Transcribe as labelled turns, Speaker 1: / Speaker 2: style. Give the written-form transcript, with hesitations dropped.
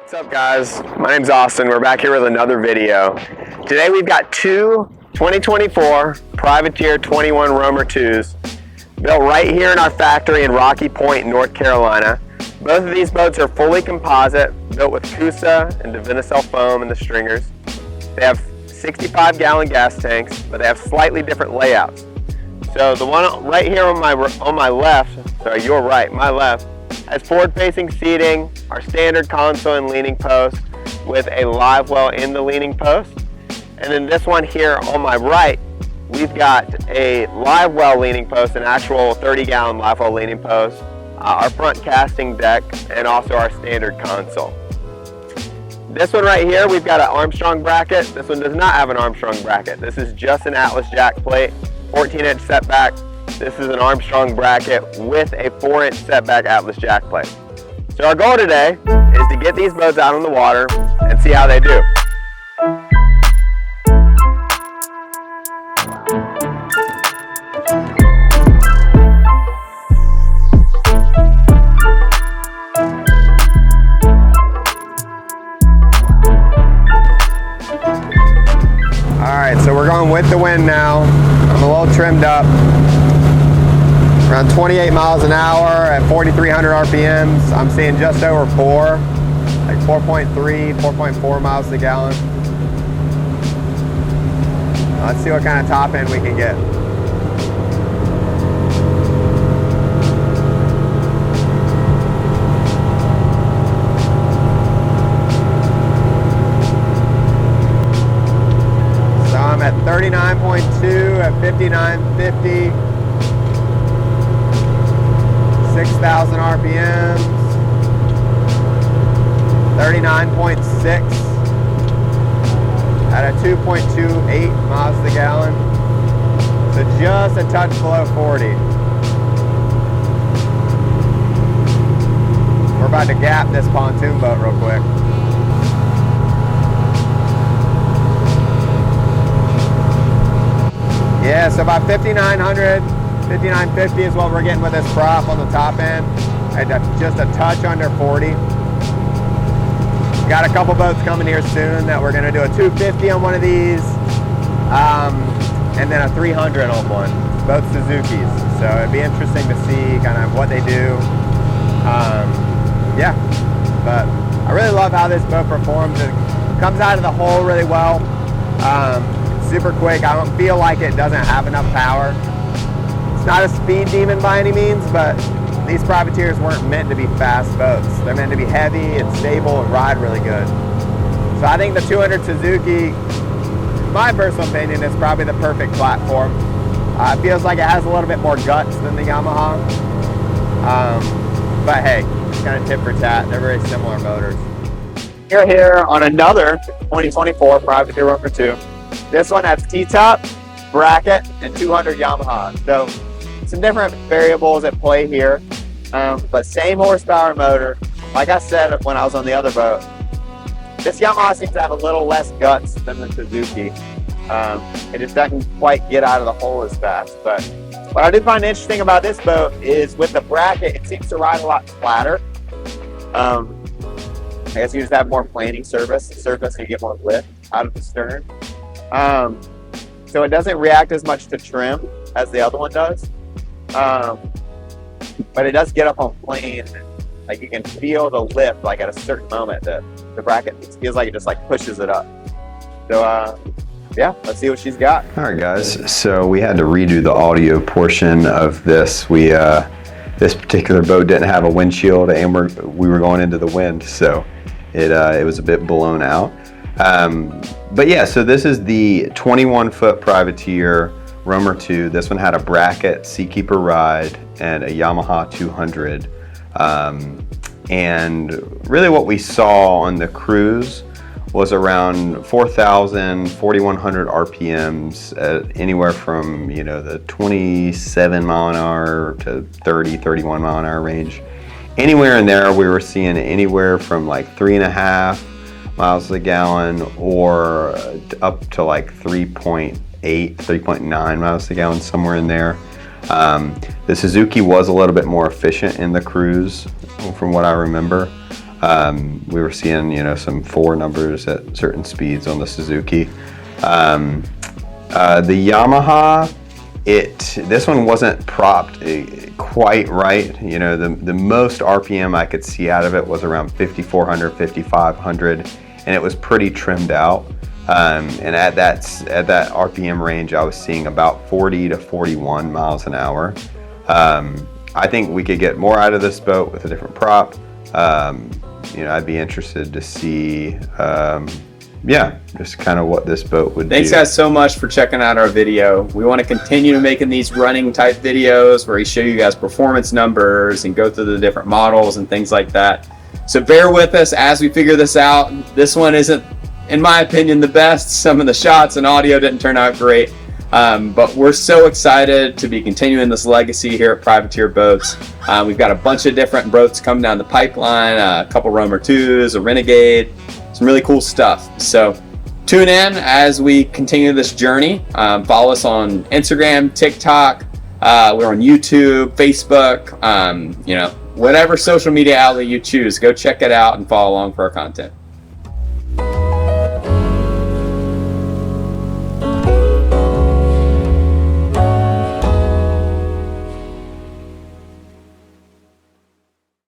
Speaker 1: What's up, guys? My name's Austin. We're back here with another video. Today we've got two 2024 Privateer 21 Roamer 2s built right here in our factory in Rocky Point, North Carolina. Both of these boats are fully composite, built with Coosa and Divinycell foam in the stringers. They have 65-gallon gas tanks, but they have slightly different layouts. So the one right here on my left, sorry, your right, my left, has forward-facing seating, our standard console and leaning post with a live well in the leaning post. And then this one here on my right, we've got a live well leaning post, an actual 30-gallon live well leaning post, our front casting deck, and also our standard console. This one right here, we've got an Armstrong bracket. This one does not have an Armstrong bracket. This is just an Atlas jack plate, 14-inch setback. This is an Armstrong bracket with a 4-inch setback Atlas jack plate. So our goal today is to get these boats out on the water and see how they do. Alright, so we're going with the wind now. I'm a little trimmed up. Around 28 miles an hour at 4,300 RPMs. I'm seeing just over 4, like 4.3, 4.4 miles a gallon. Let's see what kind of top end we can get. So I'm at 39.2 at 5950. 6,000 RPMs, 39.6 at a 2.28 miles a gallon. So just a touch below 40. We're about to gap this pontoon boat real quick. Yeah, so about 5,900. 5950 is what we're getting with this prop on the top end, and just a touch under 40. Got a couple boats coming here soon that we're gonna do a 250 on one of these, and then a 300 on one, both Suzuki's. So it'd be interesting to see kind of what they do. Yeah, but I really love how this boat performs. It comes out of the hole really well, super quick. I don't feel like it doesn't have enough power. It's not a speed demon by any means, but these privateers weren't meant to be fast boats. They're meant to be heavy and stable and ride really good. So I think the 200 Suzuki, in my personal opinion, is probably the perfect platform. It feels like it has a little bit more guts than the Yamaha. But hey, it's kind of tit for tat. They're very similar motors. You're here on another 2024 Privateer Roamer 2. This one has T-top, bracket, and 200 Yamaha. So some different variables at play here, but same horsepower motor. Like I said when I was on the other boat, this Yamaha seems to have a little less guts than the Suzuki. It just doesn't quite get out of the hole as fast. But what I did find interesting about this boat is with the bracket, it seems to ride a lot flatter. I guess you just have more planing surface and you get more lift out of the stern. So it doesn't react as much to trim as the other one does. But it does get up on plane. Like you can feel the lift like at a certain moment that the bracket feels like it just like pushes it up. So yeah, let's see what she's got.
Speaker 2: All right, guys. So we had to redo the audio portion of this. This particular boat didn't have a windshield, and we were going into the wind, so it was a bit blown out. But yeah, so this is the 21-foot Privateer Roamer 2. This one had a bracket, Seakeeper ride, and a Yamaha 200. And really what we saw on the cruise was around 4,000, 4,100 RPMs at anywhere from, you know, the 27 mile an hour to 30, 31 mile an hour range. Anywhere in there, we were seeing anywhere from like 3.5 miles a gallon or up to like 3.8, 3.9 miles a gallon, somewhere in there. The Suzuki was a little bit more efficient in the cruise from what I remember. We were seeing, some 4 numbers at certain speeds on the Suzuki. The Yamaha, this one wasn't propped quite right. The most RPM I could see out of it was around 5,400, 5,500, and it was pretty trimmed out. And at that RPM range, I was seeing about 40 to 41 miles an hour. I think we could get more out of this boat with a different prop. I'd be interested to see, just kind of what this boat would do.
Speaker 3: Thanks guys so much for checking out our video. We want to continue making these running type videos where we show you guys performance numbers and go through the different models and things like that. So bear with us as we figure this out. This one isn't, in my opinion, the best. Some of the shots and audio didn't turn out great. But we're so excited to be continuing this legacy here at Privateer Boats. We've got a bunch of different boats coming down the pipeline, a couple Roamer 2s, a Renegade, some really cool stuff. So tune in as we continue this journey. Follow us on Instagram, TikTok, we're on YouTube, Facebook, whatever social media outlet you choose, go check it out and follow along for our content.